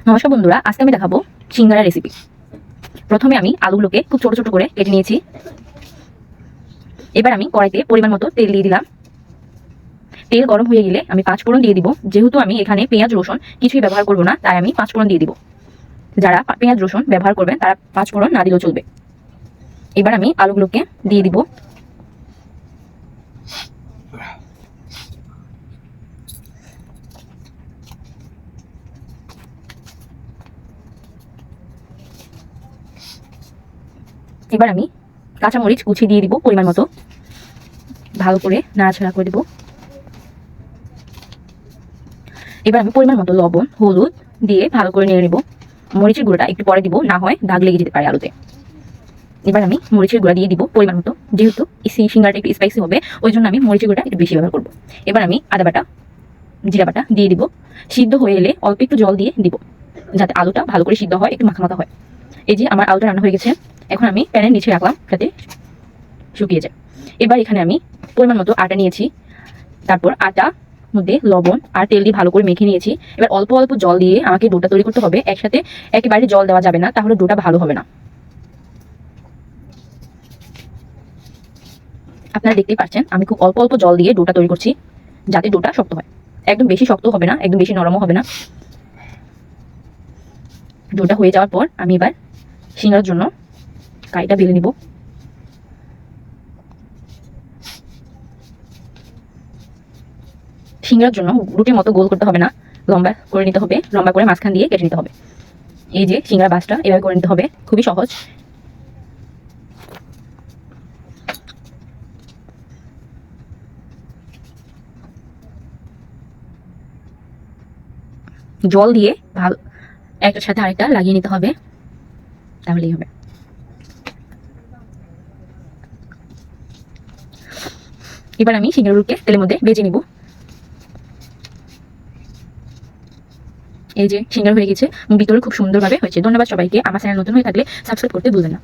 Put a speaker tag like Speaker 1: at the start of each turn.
Speaker 1: নমস্কার বন্ধুরা, আজকে আমি দেখাবো সিঙ্গারা রেসিপি। প্রথমে আমি আলুগুলোকে খুব ছোট ছোট করে কেটে নিয়েছি। এবার আমি কড়াইতে পরিমাণ মতো তেল দিয়ে দিলাম। তেল গরম হয়ে গেলে আমি পাঁচফোড়ন দিয়ে দিব। যেহেতু আমি এখানে পেঁয়াজ রসুন কিছুই ব্যবহার করব না, তাই আমি পাঁচফোড়ন দিয়ে দিব। যারা পেঁয়াজ রসুন ব্যবহার করবেন তারা পাঁচফোড়ন না দিলেও চলবে। এবার আমি আলুগুলোকে দিয়ে দিব। এবার আমি কাঁচামরিচ কুচি দিয়ে দিব পরিমাণ মতো। ভালো করে নাড়াচাড়া করে দেব। এবার আমি পরিমাণ মতো লবণ হলুদ দিয়ে ভালো করে নেড়ে নেব। মরিচের গুঁড়োটা একটু পরে দিব, না হয় দাগ লেগে যেতে পারে আলুতে। এবার আমি মরিচের গুঁড়া দিয়ে দিব পরিমাণ মতো। যেহেতু সিঙ্গারাটা একটু স্পাইসি হবে, ওই জন্য আমি মরিচের গুঁড়া একটু বেশি ব্যবহার করব। এবার আমি আদা বাটা জিরা বাটা দিয়ে দিব। সিদ্ধ হয়ে এলে অল্প একটু জল দিয়ে দিব, যাতে আলুটা ভালো করে সিদ্ধ হয়, একটু মাখা মাখা হয়। এই যে আমার আলুটা রান্না হয়ে গেছে। এখন আমি প্যানের নিচে রাখলাম যাতে শুকিয়ে যায়। এবার এখানে আমি পরিমাণ মতো আটা নিয়েছি। তারপর আটা মধ্যে লবণ আর তেল দিয়ে ভালো করে মেখে নিয়েছি। এবার অল্প অল্প জল দিয়ে আমাকে ডোটা তৈরি করতে হবে। একসাথে একেবারে জল দেওয়া যাবে না, তাহলে ডোটা ভালো হবে না। আপনারা দেখতেই পাচ্ছেন আমি খুব অল্প অল্প জল দিয়ে ডোটা তৈরি করছি, যাতে ডোটা শক্ত হয়। একদম বেশি শক্ত হবে না, একদম বেশি নরমও হবে না। ডোটা হয়ে যাওয়ার পর আমি এবার সিঙ্গারার জন্য কাইটা বেলে নিব। সিঙ্গারার জন্য রুটির মতো গোল করতে হবে না, লম্বা করে নিতে হবে। লম্বা করে মাঝখান দিয়ে কেটে নিতে হবে। এই যে সিঙ্গারা বাসটা এভাবে করে নিতে হবে, খুবই সহজ। জল দিয়ে ভালো একটার সাথে আরেকটা লাগিয়ে নিতে হবে, তাহলেই হবে। এবার আমি সিঙ্গারাগুলোকে তেলের মধ্যে ভেজে নিব। এই যে সিঙ্গারা হয়ে গেছে, ভিতরে খুব সুন্দরভাবে হয়েছে। ধন্যবাদ সবাইকে। আমার চ্যানেল নতুন হয়ে থাকলে সাবস্ক্রাইব করতে ভুলবেন না।